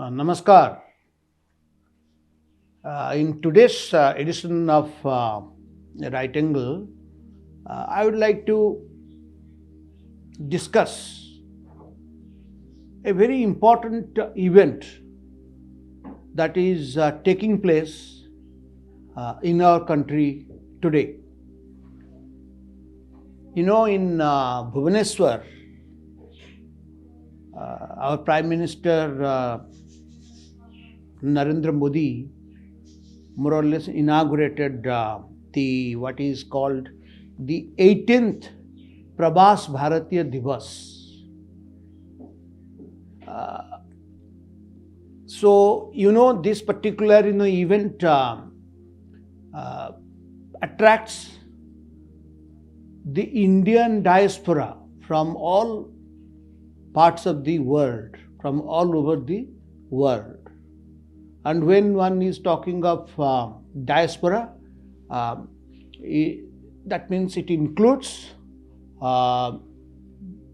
Namaskar. In today's edition of Right Angle, I would like to discuss a very important event that is taking place in our country today. You know, in Bhubaneswar, our Prime Minister Narendra Modi more or less inaugurated the what is called the 18th Pravasi Bharatiya Divas. So you know, this particular event attracts the Indian diaspora from all parts of the world, from all over the world. And when one is talking of diaspora, that means it includes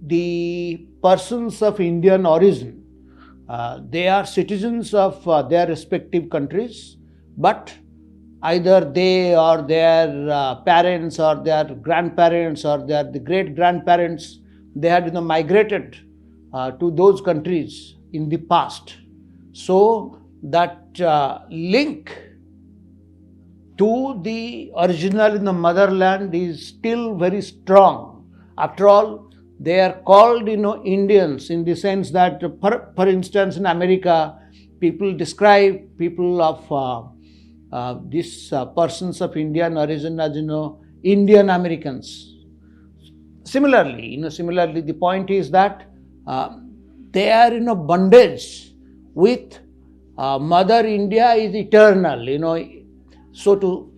the persons of Indian origin. They are citizens of their respective countries, but either they or their parents or their grandparents or the great-grandparents, they had migrated to those countries in the past. So that link to the original in the motherland is still very strong. After all, they are called Indians, in the sense that for instance in America, people describe people of these persons of Indian origin as Indian Americans. Similarly, the point is that they are bondage with Mother India is eternal, so to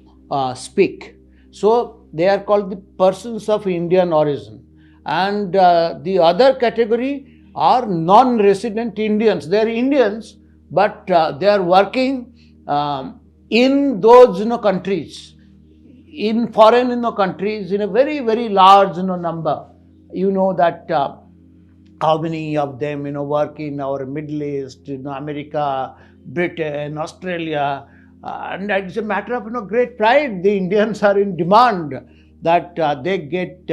speak. So they are called the persons of Indian origin. And the other category are non-resident Indians. They are Indians, but they are working in those countries, in foreign countries, in a very, very large number. You know that how many of them work in our Middle East, America, Britain, Australia, and it's a matter of great pride. The Indians are in demand that they get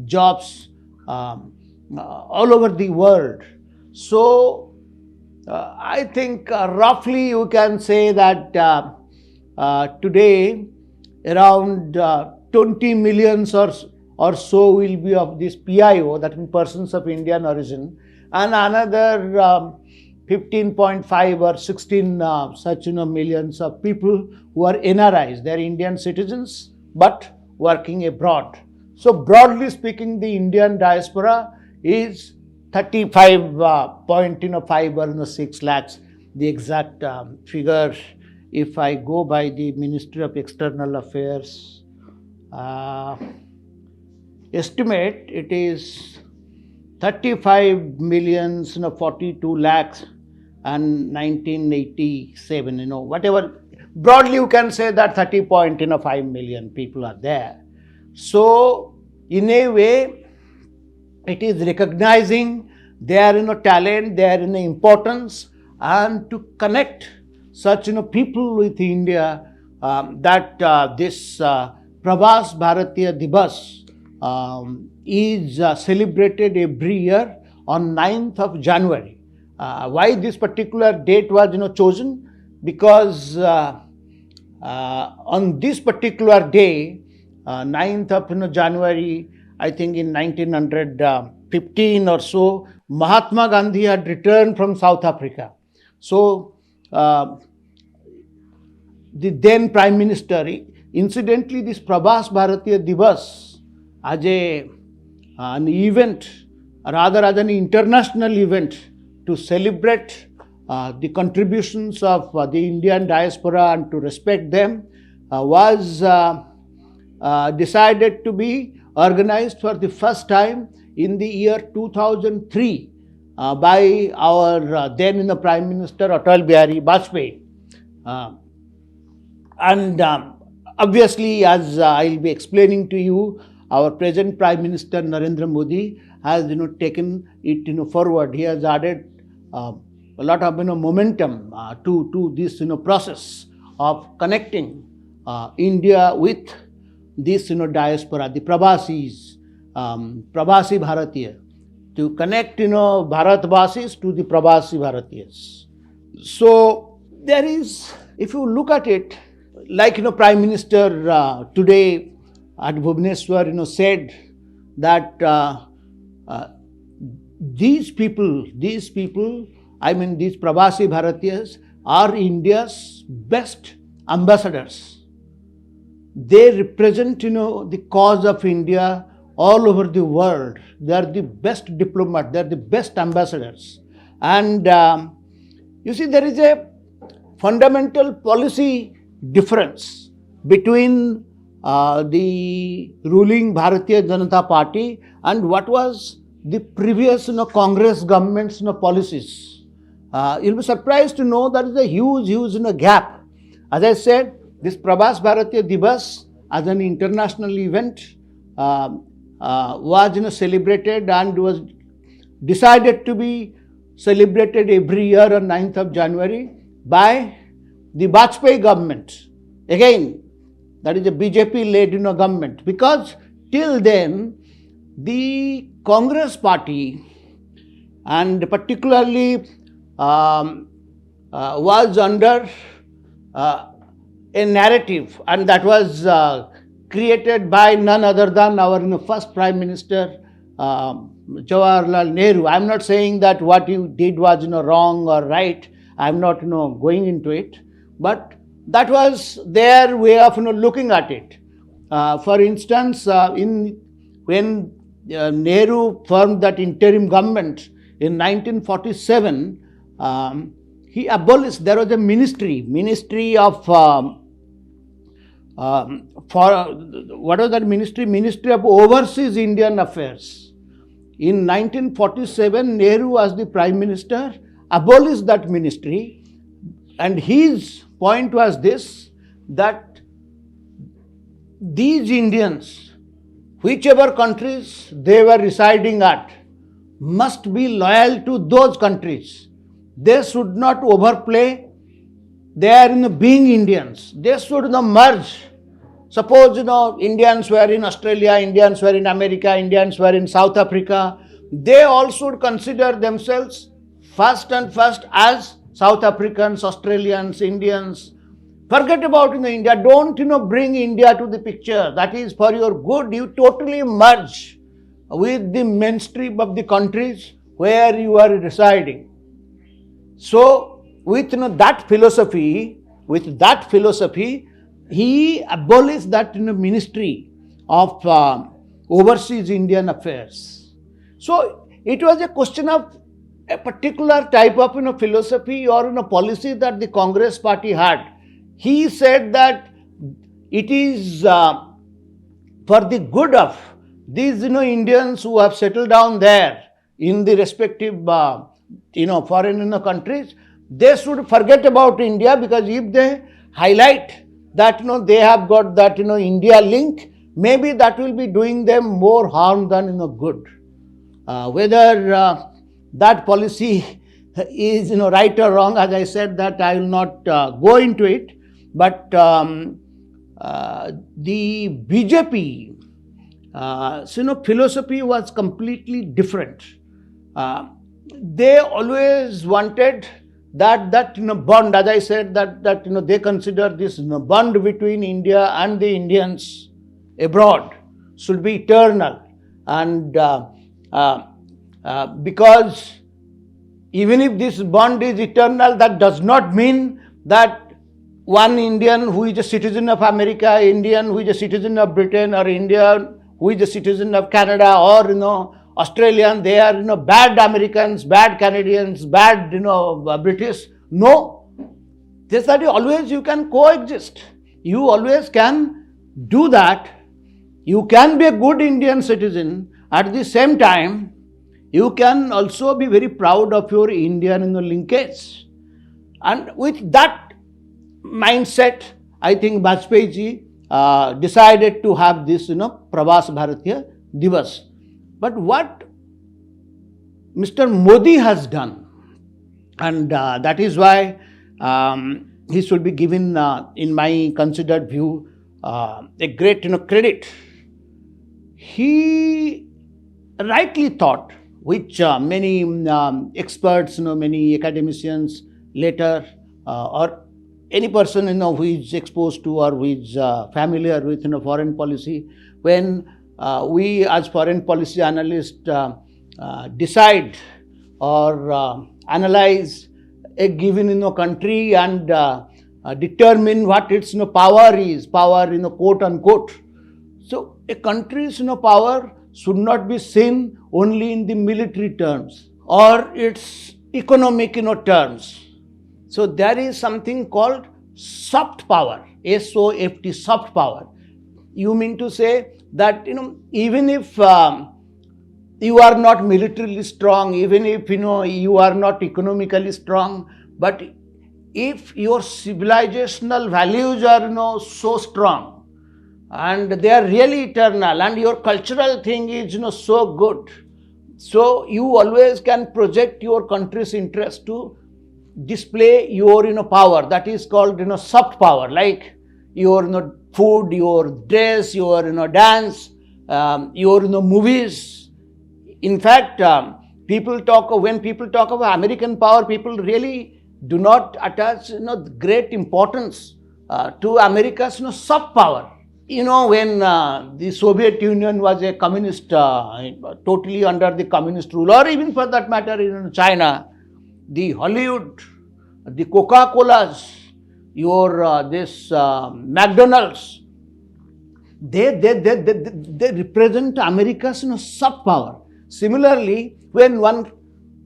jobs all over the world. So I think roughly you can say that today around 20 millions or so will be of this PIO, that means persons of Indian origin, and another 15.5 or 16 such millions of people who are NRIs. They are Indian citizens but working abroad. So broadly speaking, the Indian diaspora is 35.5 or 6 lakhs. The exact figure, if I go by the Ministry of External Affairs estimate, it is 35 millions, 42 lakhs and 1987, whatever. Broadly you can say that 30.5 million people are there. So in a way, it is recognizing their talent, their importance, and to connect such people with India, that this Pravasi Bharatiya Divas is celebrated every year on 9th of January. Why this particular date was chosen? Because on this particular day, 9th of January, I think in 1915 or so, Mahatma Gandhi had returned from South Africa. So the then Prime Minister, incidentally, this Pravasi Bharatiya Divas as an event, rather as an international event to celebrate the contributions of the Indian diaspora and to respect them, was decided to be organized for the first time in the year 2003 by our then Prime Minister Atal Bihari Vajpayee. And obviously, as I'll be explaining to you, our present Prime Minister Narendra Modi has taken it forward. He has added a lot of momentum to this process of connecting India with this diaspora, the Pravasis, Pravasi Bharatiya, to connect Bharatvasis to the Pravasi Bharatiyas. So there is, if you look at it, like Prime Minister today at Bhubaneswar said that these people, I mean these Pravasi Bharatiyas are India's best ambassadors. They represent the cause of India all over the world. They are the best diplomats, they are the best ambassadors. And you see, there is a fundamental policy difference between the ruling Bharatiya Janata Party and what was the previous Congress government's policies. You'll be surprised to know there is a huge gap. As I said, this Pravasi Bharatiya Divas as an international event was celebrated and was decided to be celebrated every year on 9th of January by the Vajpayee government. Again, that is a BJP-led government, because till then the Congress party and particularly was under a narrative, and that was created by none other than our first Prime Minister Jawaharlal Nehru. I am not saying that what he did was wrong or right. I am not going into it, but that was their way of looking at it. For instance, when Nehru formed that interim government in 1947, he abolished. There was a ministry of for what was that ministry? Ministry of Overseas Indian Affairs. In 1947, Nehru, as the Prime Minister, abolished that ministry, and his point was this, that these Indians, whichever countries they were residing at, must be loyal to those countries. They should not overplay their being Indians. They should merge. Suppose Indians were in Australia, Indians were in America, Indians were in South Africa. They all should consider themselves first as South Africans, Australians, Indians. Forget about India. Don't bring India to the picture. That is for your good. You totally merge with the mainstream of the countries where you are residing. So with that philosophy, he abolished that Ministry of Overseas Indian Affairs. So it was a question of a particular type of philosophy or policy that the Congress party had. He said that it is for the good of these Indians who have settled down there in the respective foreign countries. They should forget about India, because if they highlight that they have got that India link, maybe that will be doing them more harm than good. Whether that policy is right or wrong, as I said, that I will not go into it. But the BJP philosophy was completely different. They always wanted that bond, as I said, that they consider this bond between India and the Indians abroad should be eternal. And because even if this bond is eternal, that does not mean that one Indian who is a citizen of America, Indian who is a citizen of Britain, or Indian who is a citizen of Canada, or Australian, they are bad Americans, bad Canadians, bad British. No, just that always you can coexist. You always can do that. You can be a good Indian citizen. At the same time, you can also be very proud of your Indian linkage. And with that mindset, I think Vajpayee ji decided to have this Pravasi Bharatiya Divas. But what Mr. Modi has done, And that is why he should be given, in my considered view, a great credit. He rightly thought, which many experts, many academicians later, or any person who is exposed to or who is familiar with foreign policy, when we as foreign policy analysts decide or analyze a given country and determine what its power is, quote unquote. So a country's power should not be seen only in the military terms or its economic terms. So there is something called soft power, SOFT, soft power. You mean to say that even if you are not militarily strong, even if you are not economically strong, but if your civilizational values are so strong and they are really eternal and your cultural thing is so good, so you always can project your country's interest to display your power. That is called soft power, like your food, your dress, your dance, your movies. In fact, when people talk about American power, people really do not attach great importance to America's soft power. When the Soviet Union was a communist, totally under the communist rule, or even for that matter in China, the Hollywood, the Coca-Colas, this McDonald's, they represent America's soft power. Similarly, when one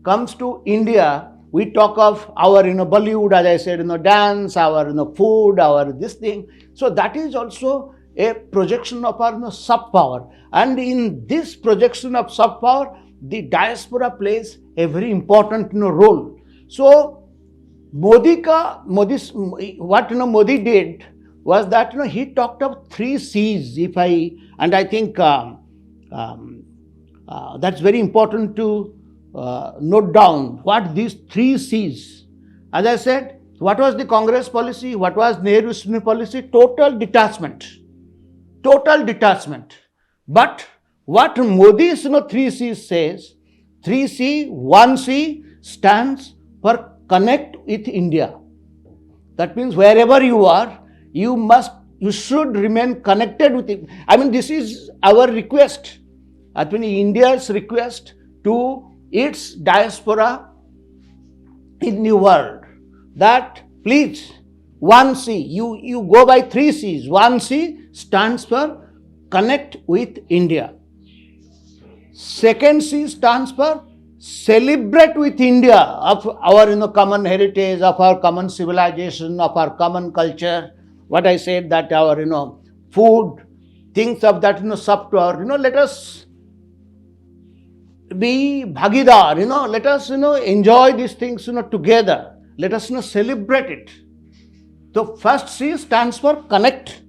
comes to India, we talk of our Bollywood, as I said, dance, our food, our this thing. So that is also a projection of our soft power. And in this projection of soft power, the diaspora plays a very important role. So what Modi did was that he talked of 3 C's. And I think that's very important to note down what these 3 C's. As I said, what was the Congress policy? What was Nehru's policy? Total detachment. Total detachment. But what Modi's 3 C's says, 1 C stands for connect with India. That means wherever you are, you should remain connected with it. I mean, this is our request. India's request to its diaspora in the world, that please, 1 C, you go by 3 C's. 1 C stands for connect with India. 2nd C stands for celebrate with India of our common heritage, of our common civilization, of our common culture. What I said, that our food, things of that soft power. Let us be bhagidar, let us enjoy these things together. Let us celebrate it. So 1st C stands for connect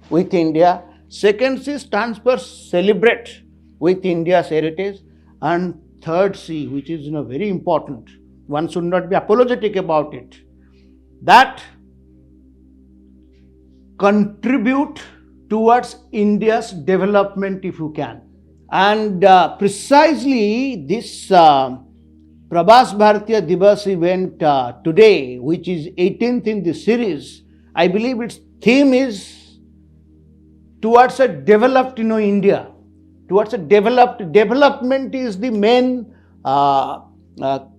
with India. 2nd C stands for celebrate with India's heritage. And 3rd C, which is very important, one should not be apologetic about it, that contribute towards India's development if you can. And precisely this Pravasi Bharatiya Divas event today, which is 18th in the series, I believe its theme is towards a developed India. Towards a development is the main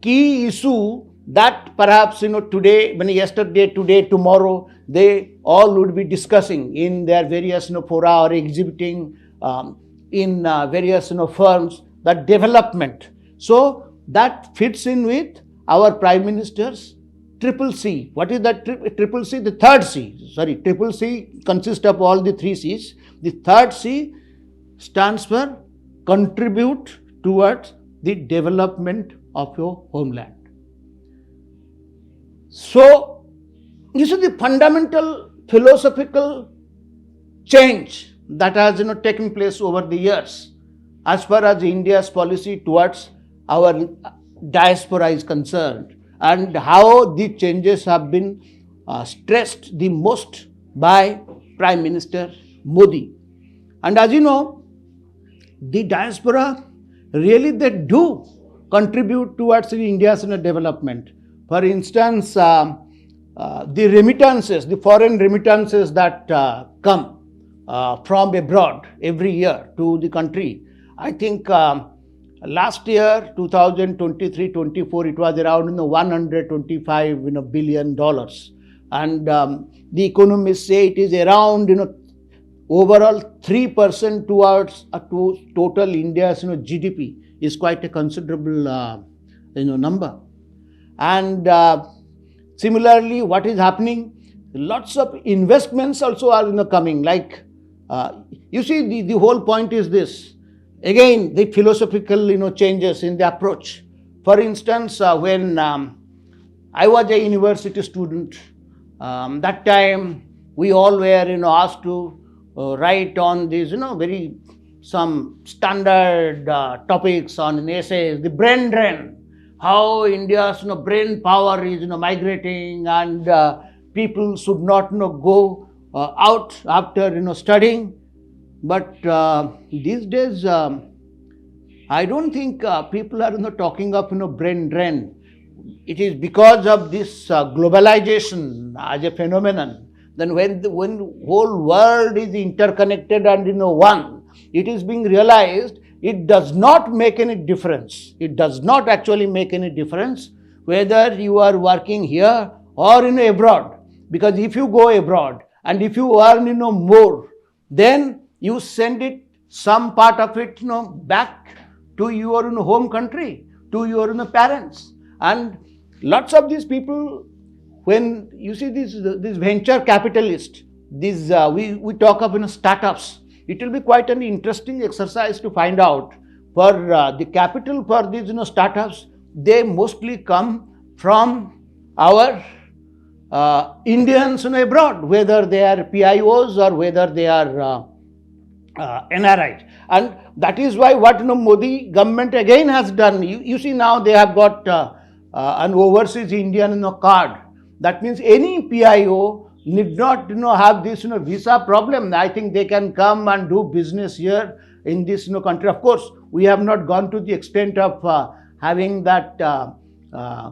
key issue that perhaps today, yesterday, today, tomorrow, they all would be discussing in their various fora or exhibiting in various firms, that development. So that fits in with our Prime Minister's triple C. What is that triple C? The 3rd C. Triple C consists of all the 3 C's. The 3rd C stands for contribute towards the development of your homeland. So, this is the fundamental philosophical change that has taken place over the years as far as India's policy towards our diaspora is concerned. and how the changes have been stressed the most by Prime Minister Modi. And as you know, the diaspora really they do contribute towards India's development. For instance, the remittances, the foreign remittances that come from abroad every year to the country. I think last year, 2023-24, it was around $125 billion, and the economists say it is around overall 3% towards to total India's GDP is quite a considerable number. And similarly, what is happening? Lots of investments also are coming. Like you see, the whole point is this. Again, the philosophical changes in the approach. For instance, when I was a university student, that time we all were asked to write on these very some standard topics on essays, the brain drain, how India's brain power is migrating, and people should not go out after studying. But these days, I don't think people are talking of brain drain. It is because of this globalization as a phenomenon. Then when the whole world is interconnected and one, it is being realized it does not make any difference. It does not actually make any difference whether you are working here or abroad. Because if you go abroad and if you earn more, then you send it, some part of it back to your home country, to your parents. And lots of these people, when you see this venture capitalist, these we talk of startups, it will be quite an interesting exercise to find out for the capital for these startups. They mostly come from our Indians abroad, whether they are PIOs or whether they are NRIs. And that is why what Modi government again has done. You see now they have got an overseas Indian card. That means any PIO need not have this visa problem. I think they can come and do business here in this country. Of course, we have not gone to the extent of having that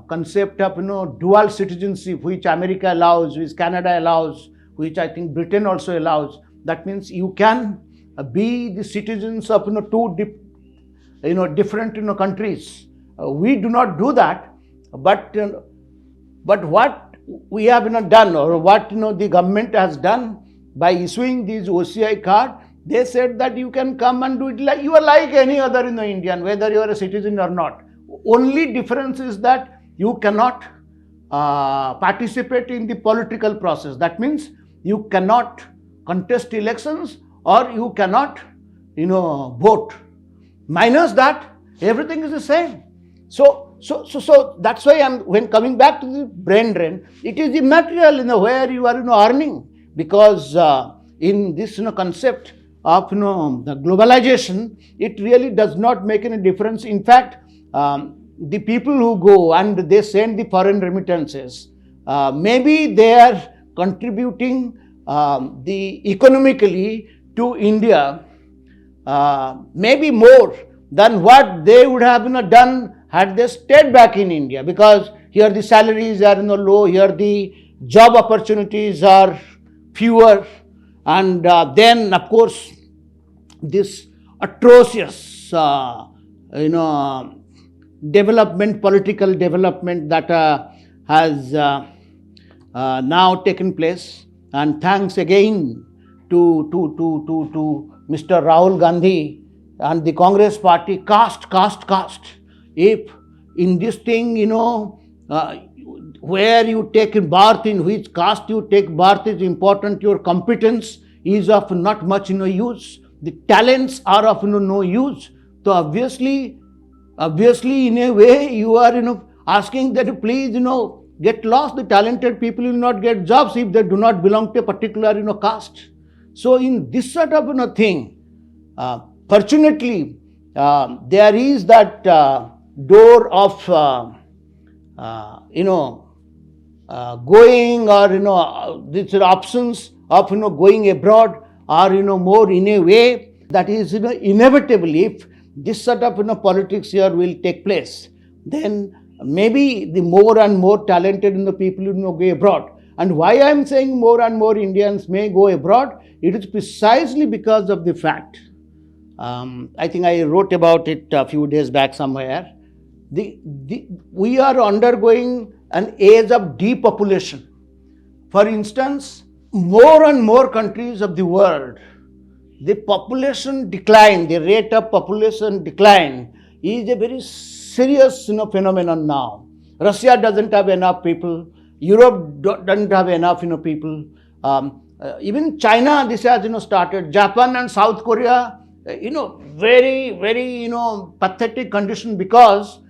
concept of dual citizenship, which America allows, which Canada allows, which I think Britain also allows. That means you can be the citizens of two different countries. We do not do that, but what we have done, or what the government has done by issuing these OCI card, they said that you can come and do it like you are like any other Indian, whether you are a citizen or not. Only difference is that you cannot participate in the political process. That means you cannot contest elections or you cannot vote. Minus that, everything is the same. So that's why when coming back to the brain drain, it is the material where you are earning, because in this concept of the globalization, it really does not make any difference. In fact, the people who go and they send the foreign remittances, maybe they are contributing the economically to India maybe more than what they would have done had they stayed back in India, because here the salaries are low, here the job opportunities are fewer, and then of course this atrocious development, political development that has now taken place. And thanks again to Mr. Rahul Gandhi and the Congress party, caste. If in this thing, where you take birth, in which caste you take birth is important, your competence is of not much use, the talents are of no use. So obviously in a way you are asking that please get lost. The talented people will not get jobs if they do not belong to a particular caste. So in this sort of thing, fortunately there is that door of you know, going, or these options of going abroad are more in a way that is inevitable. If this sort of politics here will take place, then maybe the more and more talented people go abroad. And why I am saying more and more Indians may go abroad, it is precisely because of the fact, I think I wrote about it a few days back somewhere, we are undergoing an age of depopulation. For instance, more and more countries of the world, the population decline, the rate of population decline is a very serious phenomenon now. Russia doesn't have enough people. Europe doesn't have enough people. Even China, this has started. Japan and South Korea, very, very pathetic condition, because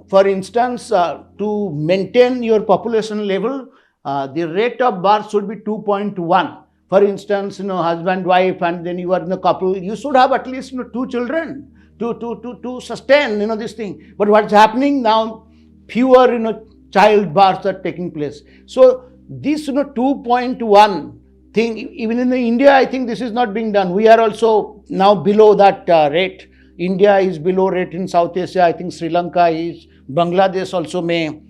for instance, to maintain your population level, the rate of birth should be 2.1. For instance, husband, wife, and then you are in a couple, you should have at least 2 children to sustain this thing. But what's happening now, fewer child births are taking place. So this 2.1 thing, even in India, I think this is not being done. We are also now below that rate. India is below rate in South Asia. I think Sri Lanka is. Bangladesh also may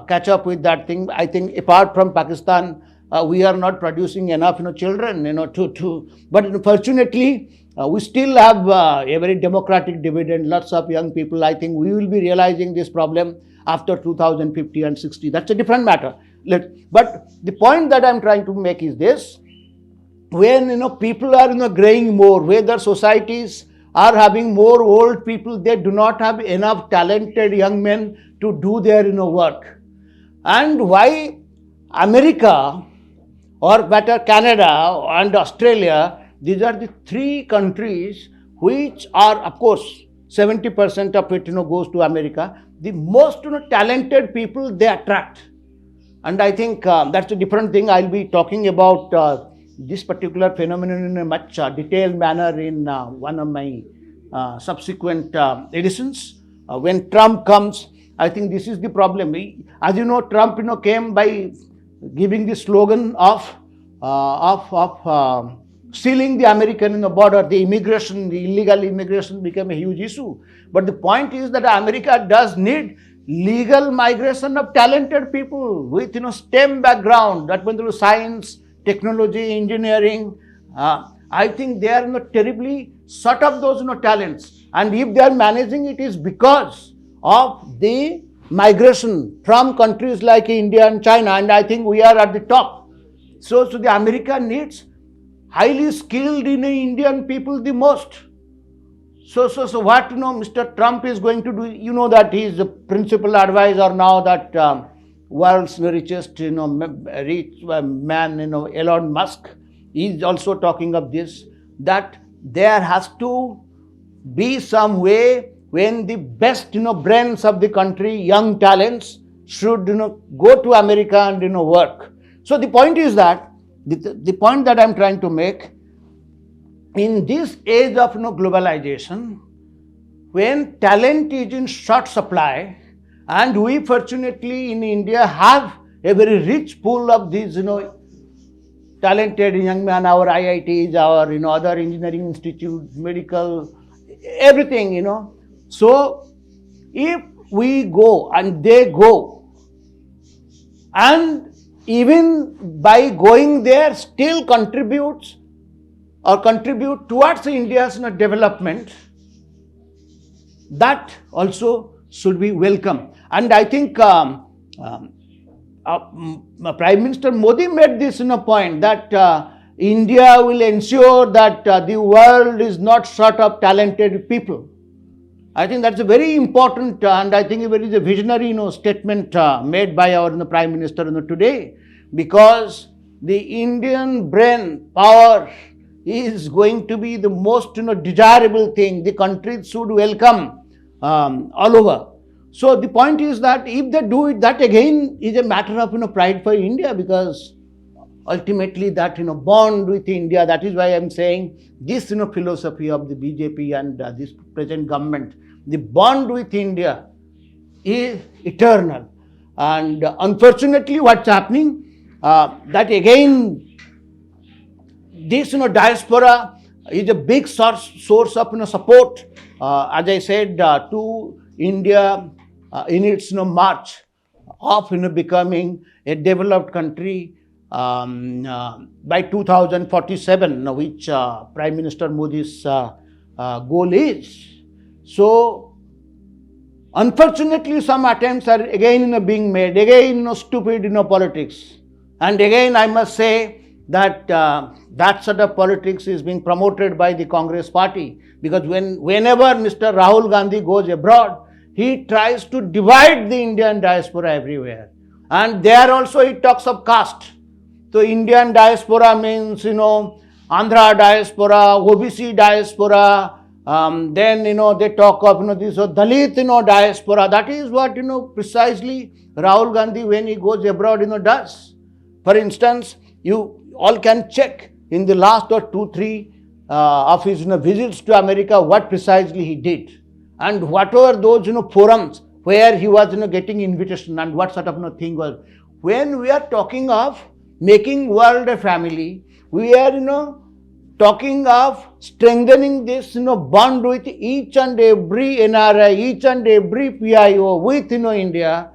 catch up with that thing. I think apart from Pakistan, we are not producing enough children but fortunately we still have a very democratic dividend, lots of young people. I think we will be realizing this problem after 2050 and 60. That's a different matter. But the point that I'm trying to make is this: when people are growing more, whether societies are having more old people, they do not have enough talented young men to do their work. And why America, or better Canada and Australia, these are the 3 countries which are, of course, 70% of it goes to America. The most talented people they attract. And I think that's a different thing. I'll be talking about this particular phenomenon in a much detailed manner in one of my subsequent editions. When Trump comes, I think this is the problem. As you know, Trump came by giving the slogan of sealing the American border. The immigration, the illegal immigration became a huge issue. But the point is that America does need legal migration of talented people with STEM background, that means science, technology, engineering. I think they are terribly short of those talents. And if they are managing, it is because of the migration from countries like India and China, and I think we are at the top. So the America needs highly skilled Indian people the most. So what Mr. Trump is going to do? That he is the principal advisor now, that world's richest rich man, Elon Musk, is also talking of this, that there has to be some way when the best brains of the country, young talents, should go to America and work. So the point is that the point that I'm trying to make, in this age of globalization, when talent is in short supply, and we fortunately in India have a very rich pool of these talented young men, our IITs, our other engineering institutes, medical, everything, So if we go and they go, and even by going there still contribute towards India's Development, that also should be welcome. And I think Prime Minister Modi made this point, that India will ensure that the world is not short of talented people. I think that's a very important and I think a very visionary statement made by our Prime Minister today, because the Indian brain power is going to be the most desirable thing. The country should welcome all over. So the point is that if they do it, that again is a matter of pride for India, because ultimately that bond with India. That is why I am saying this philosophy of the BJP and this present government, the bond with India is eternal. And unfortunately, what's happening, that again, this diaspora is a big source of support, as I said, to India in its march of becoming a developed country by 2047, which Prime Minister Modi's goal is. So, unfortunately, some attempts are again being made, again stupid politics. And again, I must say that that sort of politics is being promoted by the Congress party, because whenever Mr. Rahul Gandhi goes abroad, he tries to divide the Indian diaspora everywhere. And there also he talks of caste. So Indian diaspora means, Andhra diaspora, OBC diaspora, then, they talk of, this Dalit, diaspora. That is what, precisely Rahul Gandhi, when he goes abroad, does. For instance, you all can check in the last 2-3 of his visits to America what precisely he did, and what were those forums where he was getting invitation, and what sort of thing was. When we are talking of making world a family, we are talking of strengthening this bond with each and every NRI, each and every PIO with India.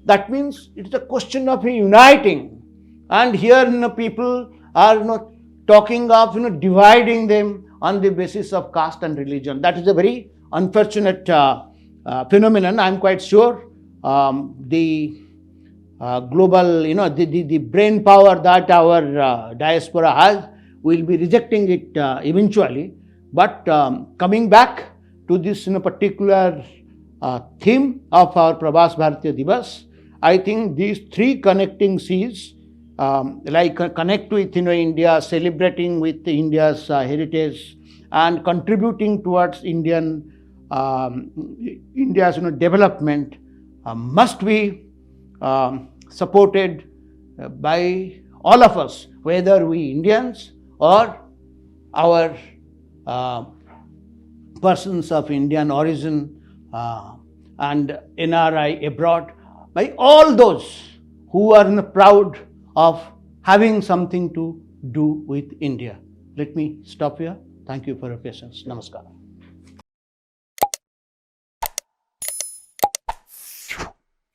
That means it's a question of uniting. And here people are talking of dividing them on the basis of caste and religion. That is a very unfortunate phenomenon. I am quite sure the global, the brain power that our diaspora has will be rejecting it eventually. But coming back to this particular theme of our Pravasi Bharatiya Divas, I think these three connecting C's, like connect with India, celebrating with India's heritage, and contributing towards India's development, must be supported by all of us, whether we Indians or our persons of Indian origin and NRI abroad, by all those who are proud of having something to do with India. Let me stop here. Thank you for your patience. Namaskar.